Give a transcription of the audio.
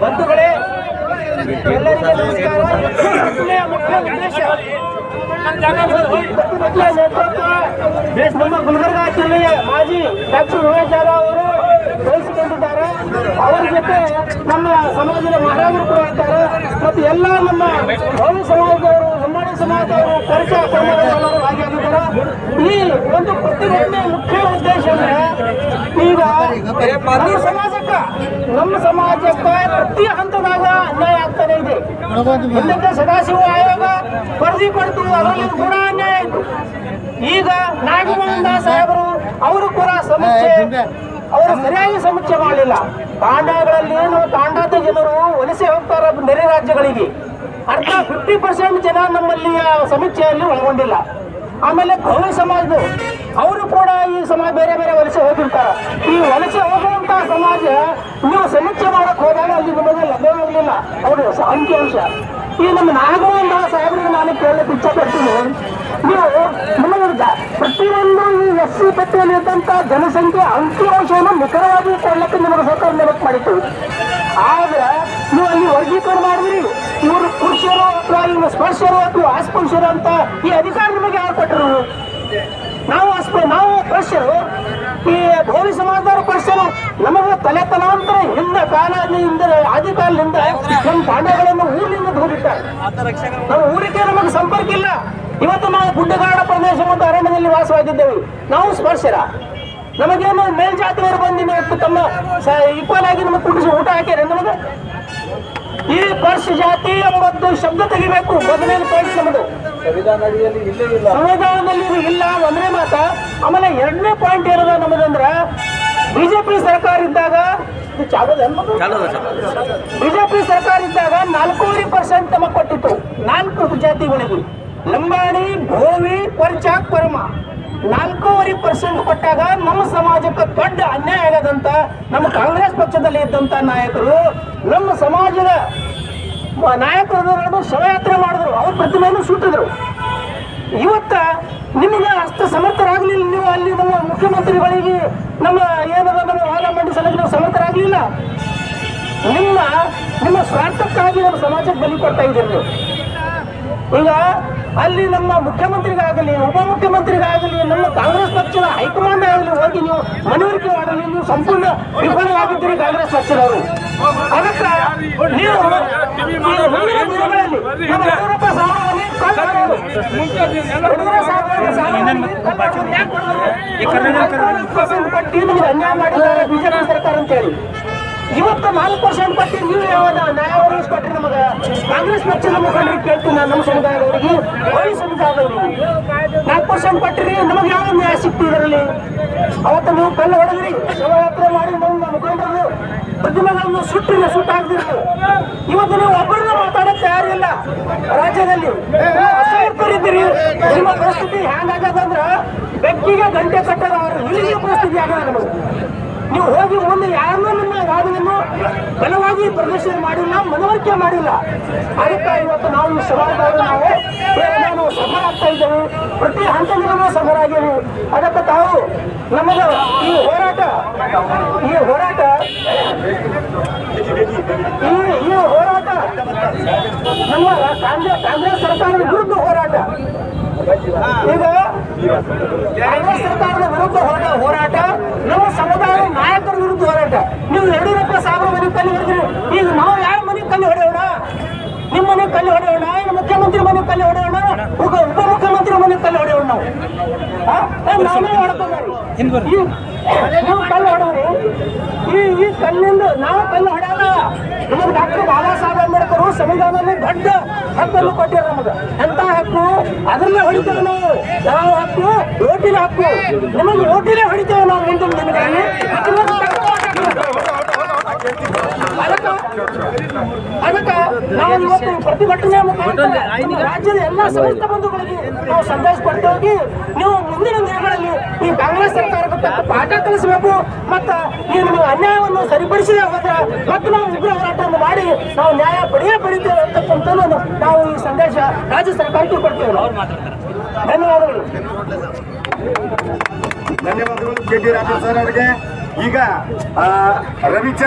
ಬಂಧುಗಳೇ, ಎಲ್ಲರಿಗೂ ನಮಸ್ಕಾರ. ನಮ್ಮ ಗುಲ್ಬರ್ಗಾ ಜಿಲ್ಲೆಯ ಮಾಜಿ ಡಾಕ್ಟರ್ ಉಮೇಶ್ ಜಾಧವ್ ಅವರು ವಹಿಸಿಕೊಂಡಿದ್ದಾರೆ. ಅವರ ಜೊತೆ ನಮ್ಮ ಸಮಾಜದ ಮಹಾರಾಜರು ಕೂಡ ಇದ್ದಾರೆ ಮತ್ತು ಎಲ್ಲ ನಮ್ಮ ಗೌರಿ ಸಮಾಜದವರು, ಲಂಬಾಣಿ ಸಮಾಜದವರು, ಪರಿಚಯ ಸಮಾಜದವರು ಭಾಗಿಯಾಗಿದ್ದಾರೆ. ಈ ಒಂದು ಪ್ರತಿಭಟನೆ ಮುಖ್ಯ ಉದ್ದೇಶ ಅಂದ್ರೆ ಈಗ ನಮ್ಮ ಸಮಾಜಕ್ಕೆ ಪ್ರತಿ ಹಂತದಾಗ ಅನ್ಯಾಯ ಆಗ್ತಾನೆ ಇದೆ. ಹಿಂದಕ್ಕೆ ಸದಾಶಿವ ಆಯೋಗ ವರದಿ ಕೊಡ್ತು, ಅದರಲ್ಲಿ ಕೂಡ ಅನ್ಯಾಯ ಆಯಿತು. ಈಗ ನಾಗಮೋಹನ್ ದಾಸ್ ಸಾಹೇಬರು ಅವರು ಕೂಡ ಸಮೀಕ್ಷೆ ಅವರು ಸರಿಯಾಗಿ ಸಮೀಕ್ಷೆ ಮಾಡಲಿಲ್ಲ. ತಾಂಡಗಳಲ್ಲಿ ತಾಂಡಾದ ಜನರು ವಲಸೆ ಹೋಗ್ತಾರೆ ನೆರೆ ರಾಜ್ಯಗಳಿಗೆ. ಅರ್ಧ 50% ಜನ ನಮ್ಮಲ್ಲಿ ಸಮೀಕ್ಷೆಯಲ್ಲಿ ಒಳಗೊಂಡಿಲ್ಲ. ಆಮೇಲೆ ಗೌರಿ ಸಮಾಜದ ಅವರು ಕೂಡ ಈ ಸಮಾಜ ಬೇರೆ ಬೇರೆ ವಲಸೆ ಹೋಗಿರ್ತಾರೆ. ಈ ವಲಸೆ ಹೋಗುವಂತ ಸಮಾಜ ನೀವು ಸಮೀಕ್ಷೆ ಮಾಡಕ್ ಹೋದಾಗ ಅಲ್ಲಿ ನಿಮಗೆ ಲಭ್ಯವಾಗಲಿಲ್ಲ ಅವರು ಅಂಕಿಅಂಶ. ಈ ನಮ್ಮ ನಾಗಮೋಹನ್ ದಾಸ್ ಸಾಹೇಬರಿಗೆ ನಾನು ಕೇಳಲಿಕ್ಕೆ ಇಚ್ಛೆ ಪಡ್ತೀನಿ, ನೀವು ನಿಮಗೆ ಪ್ರತಿಯೊಂದು ಈ SC ಪಟ್ಟಿಯಲ್ಲಿ ಇದ್ದಂತ ಜನಸಂಖ್ಯೆ ಅಂಕಿಅಂಶವನ್ನು ನಿಖರವಾಗಿ ಕೊಡ್ಲಿಕ್ಕೆ ನಿಮಗೆ ಸರ್ಕಾರ ನೇಮಕ ಮಾಡಿತ್ತು. ಆದ್ರೆ ನೀವು ಅಲ್ಲಿ ವರ್ಗೀಕರಣ ಮಾಡಿದ್ರಿ, ಇವರು ಪುರುಷರು ಅಥವಾ ಇವರು ಸ್ಪರ್ಶರು ಅಥವಾ ಅಸ್ಪೃಶ್ಯರು ಅಂತ ಈ ಅಧಿಕಾರ ನಿಮಗೆ ಯಾರು ಕೊಟ್ಟರು? ನಾವು ಪುರುಷರು, ಈ ಭೋವಿ ಸಮಾಜದವರು ಪುರುಷರು. ನಮಗೆ ತಲೆ ತಲಾಂತರ ಹಿಂದ ಕಾಲದಿಂದ ಆದಿಕಾಲದಿಂದ ನಮ್ಮ ತಾಂಡಗಳನ್ನು ಊರಿನಿಂದ ಹೋಗಿದ್ದಾರೆ. ನಮ್ಮ ಊರಿಗೆ ನಮಗೆ ಸಂಪರ್ಕ ಇಲ್ಲ. ಇವತ್ತು ನಾವು ಗುಡ್ಡಗಾಡ ಪ್ರದೇಶ ಮತ್ತು ಅರಣ್ಯದಲ್ಲಿ ವಾಸವಾಗಿದ್ದೇವೆ. ನಾವು ಸ್ಪರ್ಶರ. ನಮಗೇನು ಮೇಲ್ಜಾತಿಯವರು ಬಂದು ತಮ್ಮ ಈಕ್ವಲ್ ಆಗಿ ನಮಗೆ ಕುಡಿಸಿ ಊಟ ಹಾಕ್ಯಾರೆ. ನಮಗೆ ಈ ಸ್ಪರ್ಶ ಜಾತಿ ಎಂಬತ್ತು ಶಬ್ದ ತೆಗಿಬೇಕು. ಮೊದಲನೇ ಪಾಯಿಂಟ್ ನಮ್ಮದು ಸಂವಿಧಾನದಲ್ಲಿ ಇಲ್ಲ ಒಂದನೇ ಮಾತ. ಆಮೇಲೆ ಎರಡನೇ ಪಾಯಿಂಟ್ ಏನದ ನಮ್ಮದಂದ್ರ ಬಿಜೆಪಿ ಸರ್ಕಾರ ಇದ್ದಾಗ ಬಿಜೆಪಿ ಸರ್ಕಾರ ಇದ್ದಾಗ 4.5% ನಮಗೆ ಕೊಟ್ಟಿತ್ತು 4 ಜಾತಿಗಳಿಗೆ. ಲಂಬಾಣಿ, ಭೋವಿ, ಪರಿಚಾಕ್, ಪರಮ 4.5% ಕೊಟ್ಟಾಗ ನಮ್ಮ ಸಮಾಜಕ್ಕೆ ದೊಡ್ಡ ಅನ್ಯಾಯ ಆಗದಂತ ನಮ್ಮ ಕಾಂಗ್ರೆಸ್ ಪಕ್ಷದಲ್ಲಿ ಇದ್ದಂತ ನಾಯಕರು ನಮ್ಮ ಸಮಾಜದ ನಾಯಕರು ಶವಯಾತ್ರೆ ಮಾಡಿದ್ರು, ಅವ್ರ ಪ್ರತಿಮೆಯನ್ನು ಸುಟ್ಟಿದ್ರು. ಇವತ್ತ ನಿಮಗೆ ಅಷ್ಟು ಸಮರ್ಥರಾಗಲಿಲ್ಲ. ನೀವು ಅಲ್ಲಿ ನಮ್ಮ ಮುಖ್ಯಮಂತ್ರಿಗಳಿಗೆ ನಮ್ಮ ಏನದ ನಮ್ಮ ವಾದ ಮಂಡಿಸಲಿಕ್ಕೆ ನೀವು ಸಮರ್ಥರಾಗಲಿಲ್ಲ. ನಿಮ್ಮ ಸ್ವಾರ್ಥಕ್ಕಾಗಿ ನಮ್ಮ ಸಮಾಜಕ್ಕೆ ಬಲಿ ಕೊಡ್ತಾ ಇದ್ದೀರಿ. ಈಗ ಅಲ್ಲಿ ನಮ್ಮ ಮುಖ್ಯಮಂತ್ರಿಗಾಗಲಿ, ಉಪಮುಖ್ಯಮಂತ್ರಿಗಾಗಲಿ, ನಮ್ಮ ಕಾಂಗ್ರೆಸ್ ಪಕ್ಷದ ಹೈಕಮಾಂಡ್ ಆಗಲಿ ಹೋಗಿ ನೀವು ಮನವರಿಕೆ ಮಾಡಲಿ. ನೀವು ಸಂಪೂರ್ಣ ವಿಫಲವಾಗಿದ್ದೀರಿ ಕಾಂಗ್ರೆಸ್ ಪಕ್ಷದವರು. ಅದಕ್ಕೆ ನೀವು ಅನ್ಯಾಯ ಮಾಡಿದ್ದಾರೆ ಬಿಜೆಪಿ ಸರ್ಕಾರ ಅಂತ ಹೇಳಿ. ಇವತ್ತು 4% ಪಟ್ಟಿ ನೀವು ಯಾವಾಗ ನ್ಯಾಯ ಒದಗಿಸ್ಕೊಟ್ರಿ ನಮಗೆ? ಕಾಂಗ್ರೆಸ್ ಪಕ್ಷದ ಮುಖಂಡರಿಗೆ ಕೇಳ್ತೀನಿ ನಾನು, ನಮ್ಮ ಸಮುದಾಯದವರಿಗೆ, ವೈ ಸಮುದಾಯದವರಿಗೆ 4% ಪಟ್ಟಿರಿ, ನಮಗೆ ಯಾವ ನ್ಯಾಯ ಸಿಕ್ತು ಇದರಲ್ಲಿ? ಅವತ್ತು ನೀವು ಕಲ್ಲು ಹೊಡೆದ್ರಿ, ಶವಯಾತ್ರೆ ಮಾಡಿ ನಮ್ಮ ಮುಖಂಡರು ಪ್ರತಿಮೆಗಳನ್ನು ಸುಟ್ಟಾಕ್ದಿರಿ. ಇವತ್ತು ನೀವು ಒಬ್ಬರನ್ನ ಮಾತಾಡೋಕೆ ತಯಾರಿಲ್ಲ. ರಾಜ್ಯದಲ್ಲಿ ಅಸಮರ್ಥರಿದ್ದೀರಿ. ನಿಮ್ಮ ಪರಿಸ್ಥಿತಿ ಹ್ಯಾಂಗಾಗದಂದ್ರೆ ಬೆಕ್ಕಿಗೆ ಗಂಟೆ ಕಟ್ಟದ ಇಲ್ಲಿಗೆ ಪರಿಸ್ಥಿತಿ ಆಗದ ನಮಗೆ. ನೀವು ಹೋಗಿ ಮುಂದೆ ಯಾರನ್ನೂ ನಿಮ್ಮ ವಾದವನ್ನು ಬಲವಾಗಿ ಪ್ರದರ್ಶನ ಮಾಡಿಲ್ಲ, ಮನವರಿಕೆ ಮಾಡಿಲ್ಲ. ಅದಕ್ಕೆ ಇವತ್ತು ನಾವು ಈ ಸಮಾಜದವರು ನಾವು ಸಫಲ ಆಗ್ತಾ ಇದ್ದೇವೆ. ಪ್ರತಿ ಹಂತದಲ್ಲೂ ಸಫಲ ಆಗಿದ್ದೀವಿ. ಅದಕ್ಕೆ ತಾವು ನಮಗೆ ಈ ಹೋರಾಟ ನಮ್ಮ ಕಾಂಗ್ರೆಸ್ ಸರ್ಕಾರದ ವಿರುದ್ಧ ಹೋರಾಟ. ಈಗ ಕಾಂಗ್ರೆಸ್ ಸರ್ಕಾರದ ವಿರುದ್ಧ ಹೋರಾಟ, ನಮ್ಮ ಸಮುದಾಯದ ನಾಯಕರ ವಿರುದ್ಧ ಹೋರಾಟ. ನೀವು ಯಡಿಯೂರಪ್ಪ ಸಾಹೇಬರ ಮನೆ ಕಲ್ಲು ಹೊಡೆದ್ರಿ, ಈಗ ನಾವು ಯಾರ ಮನೆ ಕಲ್ಲು ಹೊಡೆಯೋಣ? ನಿಮ್ಮ ಮನೆ ಕಲ್ಲು ಹೊಡೆಯೋಣ, ಮುಖ್ಯಮಂತ್ರಿ ಮನೆ ಕಲ್ಲು ಹೊಡೆಯೋಣ, ಉಪಮುಖ್ಯಮಂತ್ರಿ ಮನೆ ಕಲ್ಲು ಹೊಡೆಯೋಣ? ನಾವೇ ಹೊಡ್ಕೊಂಡ್ರಿ ನೀವು ಕಲ್ಲು ಹೊಡೋರಿ. ಈ ಕಲ್ಲಿಂದ ನಾವು ಕಲ್ಲು ಹೊಡೆಯೋಣ. ನಮಗೆ ಡಾಕ್ಟರ್ ಬಾಬಾ ಸಾಹೇಬ್ ಅಂಬೇಡ್ಕರ್ ಸಂವಿಧಾನದಲ್ಲಿ ದೊಡ್ಡ ಹಕ್ಕನ್ನು ಕೊಟ್ಟಿರ. ನಮಗೆ ಎಂತ ಹಕ್ಕು? ಅದರಲ್ಲೇ ಹೊಡಿತೇವೆ ನಾವು. ಯಾವ ಹಕ್ಕು? ಓಟಿನ ಹಕ್ಕು. ನಮಗೆ ಓಟಿನೇ ಹೊಡಿತೇವೆ ನಾವು ಮುಂದಿನ ದಿನಗಳಲ್ಲಿ. ಅದಕ್ಕೆ ನಾವು ಇವತ್ತು ಪ್ರತಿಭಟನೆ ಮುಖಾಂತರ ರಾಜ್ಯದ ಎಲ್ಲ ಸಮಸ್ತ ಬಂಧುಗಳಿಗೆ ನಾವು ಸಂದೇಶ ಕೊಟ್ಟು ಹೋಗಿ, ನೀವು ಮುಂದಿನ ದಿನಗಳಲ್ಲಿ ಈ ಕಾಂಗ್ರೆಸ್ ಸರ್ಕಾರಕ್ಕೆ ಪಾಠ ಕಲಿಸಬೇಕು. ಮತ್ತು ಈ ನಿಮ್ಮ ಅನ್ಯಾಯವನ್ನು ಸರಿಪಡಿಸದೆ ಹೋದ್ರೆ ಮತ್ತು ನಾವು ಉಗ್ರ ಹೋರಾಟವನ್ನು ಮಾಡಿ ನಾವು ನ್ಯಾಯ ಪಡೆಯೇ ಪಡಿತೇವೆ ಅಂತಕ್ಕಂಥ ನಾವು ಈ ಸಂದೇಶ ರಾಜ್ಯ ಸರ್ಕಾರಕ್ಕೆ ಕೊಡ್ತೇವೆ. ಧನ್ಯವಾದಗಳು. ಧನ್ಯವಾದಗಳು ಕೆ ಟಿ ರಾಠೋಡ್ ಸರ್ ಅವರಿಗೆ. ಈಗ ರವಿಚಂದ್ರ